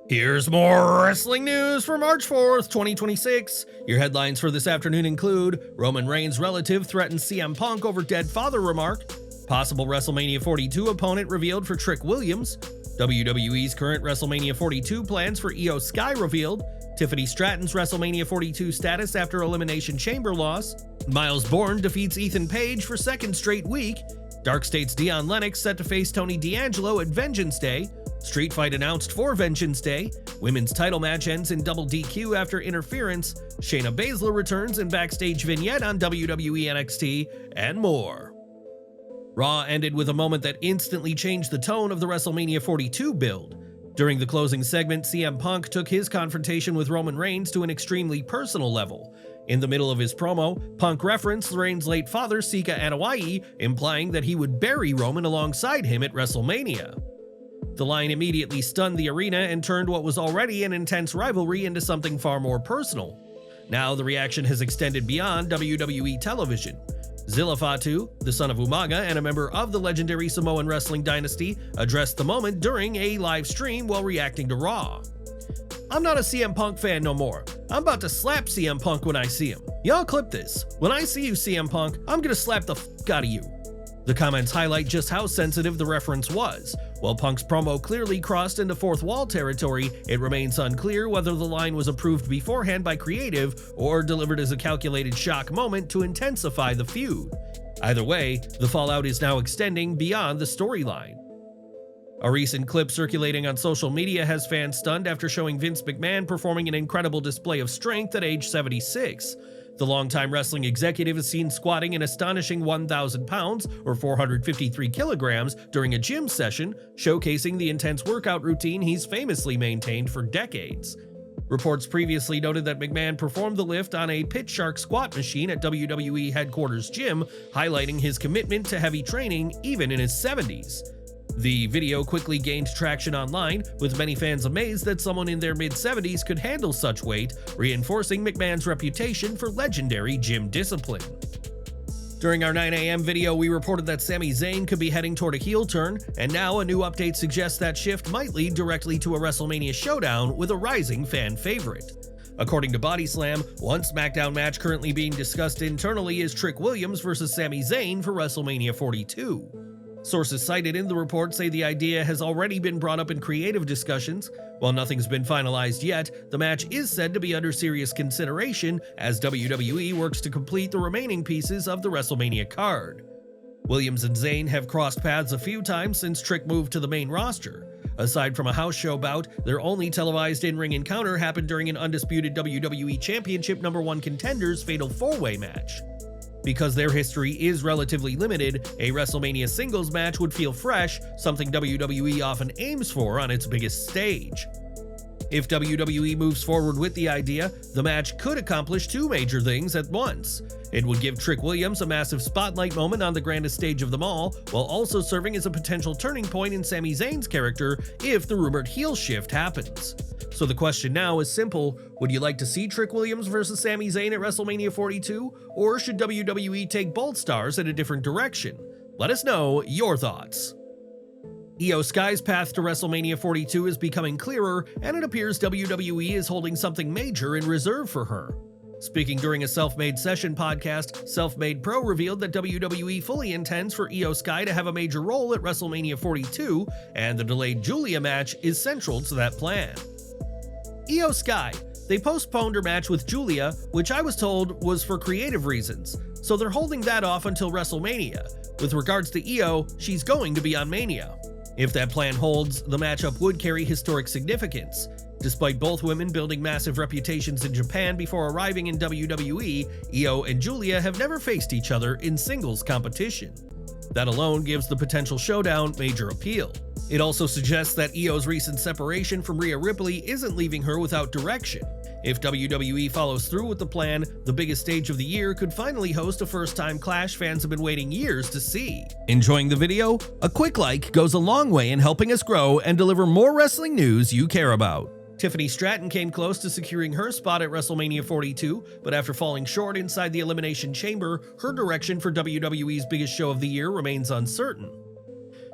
Here's more wrestling news for March 4th, 2026. Your headlines for this afternoon include Roman Reigns' relative threatens CM Punk over dead father remark, possible WrestleMania 42 opponent revealed for Trick Williams, WWE's current WrestleMania 42 plans for Io Sky revealed, Tiffany Stratton's WrestleMania 42 status after Elimination Chamber loss, Myles Borne defeats Ethan Page for second straight week, DarkState's Dion Lennox set to face Tony D'Angelo at Vengeance Day, Street Fight announced for Vengeance Day, women's title match ends in double DQ after interference, Shayna Baszler returns in backstage vignette on WWE NXT, and more. Raw ended with a moment that instantly changed the tone of the WrestleMania 42 build. During the closing segment, CM Punk took his confrontation with Roman Reigns to an extremely personal level. In the middle of his promo, Punk referenced Reigns' late father, Sika Anoa'i, implying that he would bury Roman alongside him at WrestleMania. The line immediately stunned the arena and turned what was already an intense rivalry into something far more personal. Now the reaction has extended beyond WWE television. Zilla Fatu, the son of Umaga and a member of the legendary Samoan wrestling dynasty, addressed the moment during a live stream while reacting to Raw. "I'm not a CM Punk fan no more. I'm about to slap CM Punk when I see him. Y'all clip this. When I see you, CM Punk, I'm gonna slap the f*** out of you." The comments highlight just how sensitive the reference was. While Punk's promo clearly crossed into fourth wall territory, it remains unclear whether the line was approved beforehand by creative or delivered as a calculated shock moment to intensify the feud. Either way, the fallout is now extending beyond the storyline. A recent clip circulating on social media has fans stunned after showing Vince McMahon performing an incredible display of strength at age 76. The longtime wrestling executive is seen squatting an astonishing 1,000 pounds or 453 kilograms during a gym session, showcasing the intense workout routine he's famously maintained for decades. Reports previously noted that McMahon performed the lift on a Pit Shark squat machine at WWE headquarters gym, highlighting his commitment to heavy training even in his 70s. The video quickly gained traction online, with many fans amazed that someone in their mid-70s could handle such weight, reinforcing McMahon's reputation for legendary gym discipline. During our 9 a.m. video, we reported that Sami Zayn could be heading toward a heel turn, and now a new update suggests that shift might lead directly to a WrestleMania showdown with a rising fan favorite. According to Body Slam, one SmackDown match currently being discussed internally is Trick Williams versus Sami Zayn for WrestleMania 42. Sources cited in the report say the idea has already been brought up in creative discussions. While nothing's been finalized yet, the match is said to be under serious consideration as WWE works to complete the remaining pieces of the WrestleMania card. Williams and Zayn have crossed paths a few times since Trick moved to the main roster. Aside from a house show bout, their only televised in-ring encounter happened during an undisputed WWE Championship #1 contenders fatal 4-way match. Because their history is relatively limited, a WrestleMania singles match would feel fresh, something WWE often aims for on its biggest stage. If WWE moves forward with the idea, the match could accomplish two major things at once. It would give Trick Williams a massive spotlight moment on the grandest stage of them all, while also serving as a potential turning point in Sami Zayn's character if the rumored heel shift happens. So the question now is simple: would you like to see Trick Williams versus Sami Zayn at WrestleMania 42, or should WWE take both stars in a different direction? Let us know your thoughts. Io Sky's path to WrestleMania 42 is becoming clearer, and it appears WWE is holding something major in reserve for her. Speaking during a Self-Made Session podcast, Self-Made Pro revealed that WWE fully intends for Io Sky to have a major role at WrestleMania 42, and the delayed Julia match is central to that plan. Io Sky. They postponed her match with Julia, which I was told was for creative reasons, so they're holding that off until WrestleMania. With regards to Io, she's going to be on Mania. If that plan holds, the matchup would carry historic significance. Despite both women building massive reputations in Japan before arriving in WWE, Io and Julia have never faced each other in singles competition. That alone gives the potential showdown major appeal. It also suggests that Io's recent separation from Rhea Ripley isn't leaving her without direction. If WWE follows through with the plan, the biggest stage of the year could finally host a first-time clash fans have been waiting years to see. Enjoying the video? A quick like goes a long way in helping us grow and deliver more wrestling news you care about. Tiffany Stratton came close to securing her spot at WrestleMania 42, but after falling short inside the Elimination Chamber, her direction for WWE's biggest show of the year remains uncertain.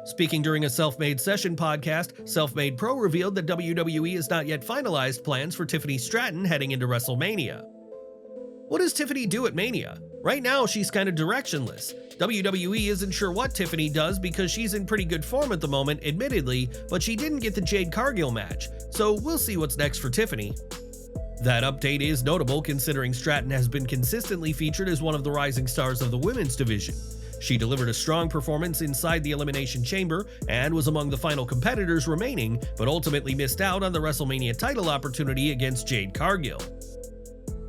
Speaking during a Self-Made Session podcast, Self-Made Pro revealed that WWE has not yet finalized plans for Tiffany Stratton heading into WrestleMania. What does Tiffany do at Mania? Right now, she's kind of directionless. WWE isn't sure what Tiffany does because she's in pretty good form at the moment, admittedly, but she didn't get the Jade Cargill match, so we'll see what's next for Tiffany. That update is notable considering Stratton has been consistently featured as one of the rising stars of the women's division. She delivered a strong performance inside the Elimination Chamber and was among the final competitors remaining, but ultimately missed out on the WrestleMania title opportunity against Jade Cargill.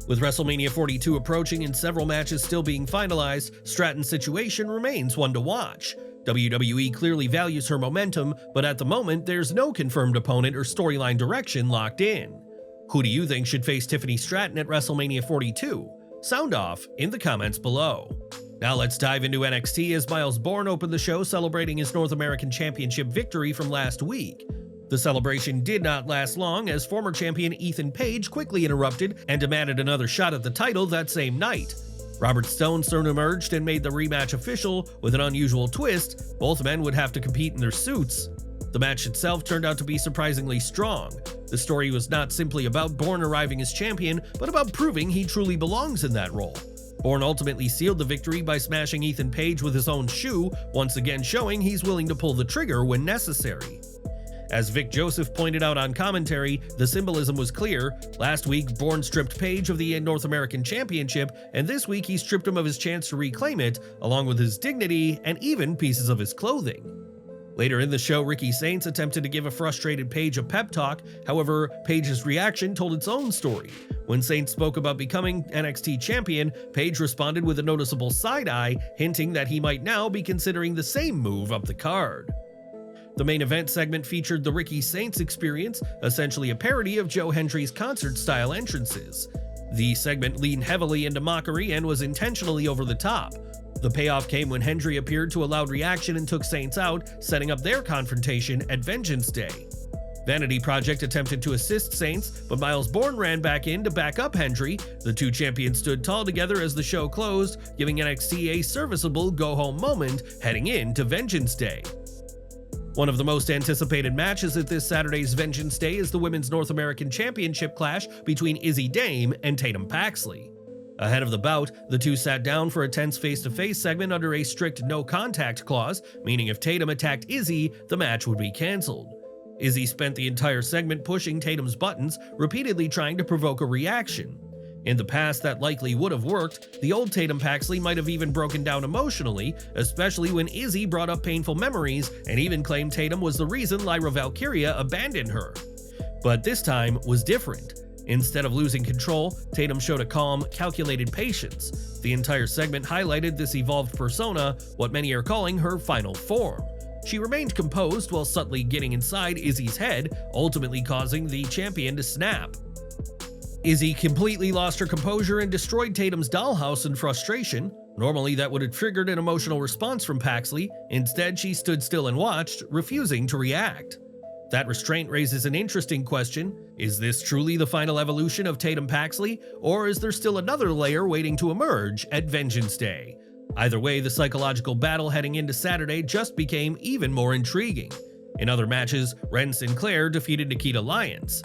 With WrestleMania 42 approaching and several matches still being finalized, Stratton's situation remains one to watch. WWE clearly values her momentum, but at the moment there's no confirmed opponent or storyline direction locked in. Who do you think should face Tiffany Stratton at WrestleMania 42? Sound off in the comments below. Now let's dive into NXT as Myles Borne opened the show celebrating his North American Championship victory from last week. The celebration did not last long as former champion Ethan Page quickly interrupted and demanded another shot at the title that same night. Robert Stone soon emerged and made the rematch official with an unusual twist. Both men would have to compete in their suits. The match itself turned out to be surprisingly strong. The story was not simply about Borne arriving as champion, but about proving he truly belongs in that role. Borne ultimately sealed the victory by smashing Ethan Page with his own shoe, once again showing he's willing to pull the trigger when necessary. As Vic Joseph pointed out on commentary, the symbolism was clear. Last week, Borne stripped Page of the North American Championship, and this week he stripped him of his chance to reclaim it, along with his dignity and even pieces of his clothing. Later in the show, Ricky Saints attempted to give a frustrated Page a pep talk. However, Page's reaction told its own story. When Saints spoke about becoming NXT champion, Page responded with a noticeable side-eye, hinting that he might now be considering the same move up the card. The main event segment featured the Ricky Saints experience, essentially a parody of Joe Hendry's concert-style entrances. The segment leaned heavily into mockery and was intentionally over the top. The payoff came when Hendry appeared to a loud reaction and took Saints out, setting up their confrontation at Vengeance Day. Vanity Project attempted to assist Saints, but Myles Borne ran back in to back up Hendry. The two champions stood tall together as the show closed, giving NXT a serviceable go-home moment heading into Vengeance Day. One of the most anticipated matches at this Saturday's Vengeance Day is the Women's North American Championship clash between Izzi Dame and Tatum Paxley. Ahead of the bout, the two sat down for a tense face-to-face segment under a strict no-contact clause, meaning if Tatum attacked Izzi, the match would be cancelled. Izzi spent the entire segment pushing Tatum's buttons, repeatedly trying to provoke a reaction. In the past, that likely would have worked. The old Tatum Paxley might have even broken down emotionally, especially when Izzi brought up painful memories and even claimed Tatum was the reason Lyra Valkyria abandoned her. But this time was different. Instead of losing control, Tatum showed a calm, calculated patience. The entire segment highlighted this evolved persona, what many are calling her final form. She remained composed while subtly getting inside Izzi's head, ultimately causing the champion to snap. Izzi completely lost her composure and destroyed Tatum's dollhouse in frustration. Normally that would have triggered an emotional response from Paxley. Instead, she stood still and watched, refusing to react. That restraint raises an interesting question. Is this truly the final evolution of Tatum Paxley, or is there still another layer waiting to emerge at Vengeance Day? Either way, the psychological battle heading into Saturday just became even more intriguing. In other matches, Wren Sinclair defeated Nikkita Lyons.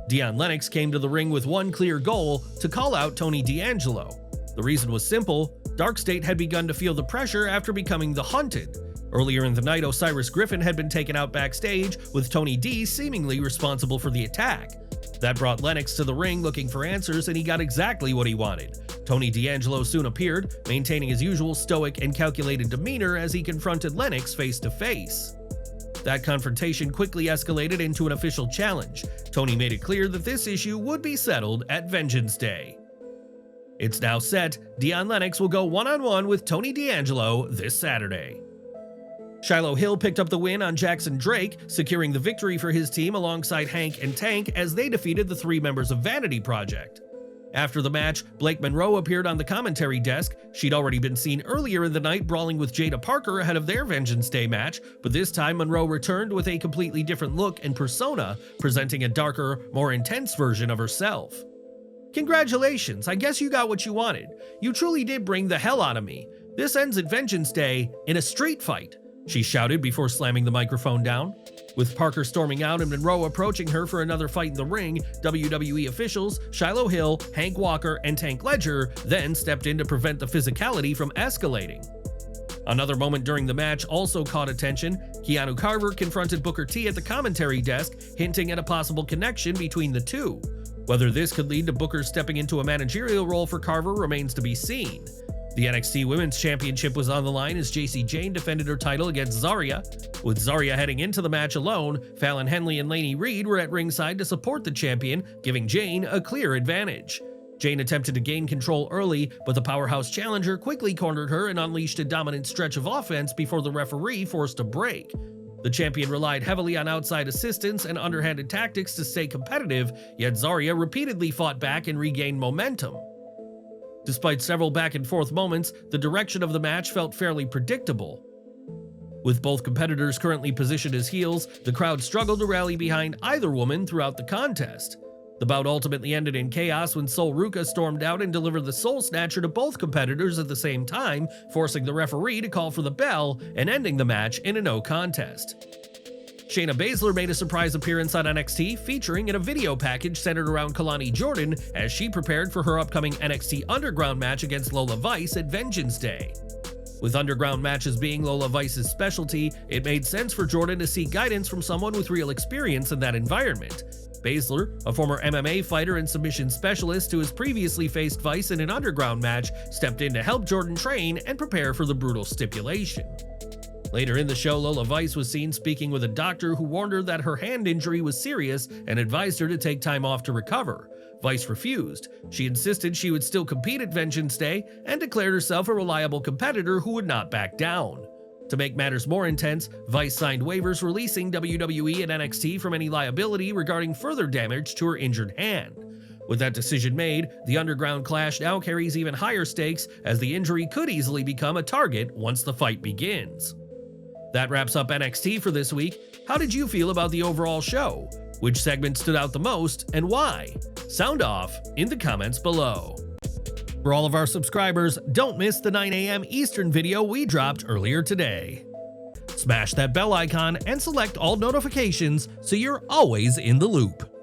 Dion Lennox came to the ring with one clear goal: to call out Tony D'Angelo. The reason was simple: DarkState had begun to feel the pressure after becoming the Hunted. Earlier in the night, Osiris Griffin had been taken out backstage, with Tony D seemingly responsible for the attack. That brought Lennox to the ring looking for answers, and he got exactly what he wanted. Tony D'Angelo soon appeared, maintaining his usual stoic and calculated demeanor as he confronted Lennox face to face. That confrontation quickly escalated into an official challenge. Tony made it clear that this issue would be settled at Vengeance Day. It's now set, Dion Lennox will go one-on-one with Tony D'Angelo this Saturday. Shiloh Hill picked up the win on Jackson Drake, securing the victory for his team alongside Hank and Tank as they defeated the three members of Vanity Project. After the match, Blake Monroe appeared on the commentary desk. She'd already been seen earlier in the night brawling with Jada Parker ahead of their Vengeance Day match, but this time Monroe returned with a completely different look and persona, presenting a darker, more intense version of herself. Congratulations, I guess you got what you wanted. You truly did bring the hell out of me. This ends at Vengeance Day in a street fight. she shouted before slamming the microphone down. With Parker storming out and Monroe approaching her for another fight in the ring, WWE officials Shiloh Hill, Hank Walker, and Tank Ledger then stepped in to prevent the physicality from escalating. Another moment during the match also caught attention. Keanu Carver confronted Booker T at the commentary desk, hinting at a possible connection between the two. Whether this could lead to Booker stepping into a managerial role for Carver remains to be seen. The NXT Women's Championship was on the line as Jacy Jayne defended her title against Zarya. With Zarya heading into the match alone, Fallon Henley and Lainey Reed were at ringside to support the champion, giving Jayne a clear advantage. Jayne attempted to gain control early, but the powerhouse challenger quickly cornered her and unleashed a dominant stretch of offense before the referee forced a break. The champion relied heavily on outside assistance and underhanded tactics to stay competitive, yet Zarya repeatedly fought back and regained momentum. Despite several back-and-forth moments, the direction of the match felt fairly predictable. With both competitors currently positioned as heels, the crowd struggled to rally behind either woman throughout the contest. The bout ultimately ended in chaos when Sol Ruca stormed out and delivered the Soul Snatcher to both competitors at the same time, forcing the referee to call for the bell and ending the match in a no contest. Shayna Baszler made a surprise appearance on NXT, featuring in a video package centered around Kalani Jordan as she prepared for her upcoming NXT Underground match against Lola Vice at Vengeance Day. With underground matches being Lola Vice's specialty, it made sense for Jordan to seek guidance from someone with real experience in that environment. Baszler, a former MMA fighter and submission specialist who has previously faced Vice in an underground match, stepped in to help Jordan train and prepare for the brutal stipulation. Later in the show, Lola Vice was seen speaking with a doctor who warned her that her hand injury was serious and advised her to take time off to recover. Vice refused. She insisted she would still compete at Vengeance Day and declared herself a reliable competitor who would not back down. To make matters more intense, Vice signed waivers releasing WWE and NXT from any liability regarding further damage to her injured hand. With that decision made, the Underground Clash now carries even higher stakes as the injury could easily become a target once the fight begins. That wraps up NXT for this week. How did you feel about the overall show? Which segment stood out the most and why? Sound off in the comments below. For all of our subscribers, don't miss the 9 a.m. Eastern video we dropped earlier today. Smash that bell icon and select all notifications so you're always in the loop.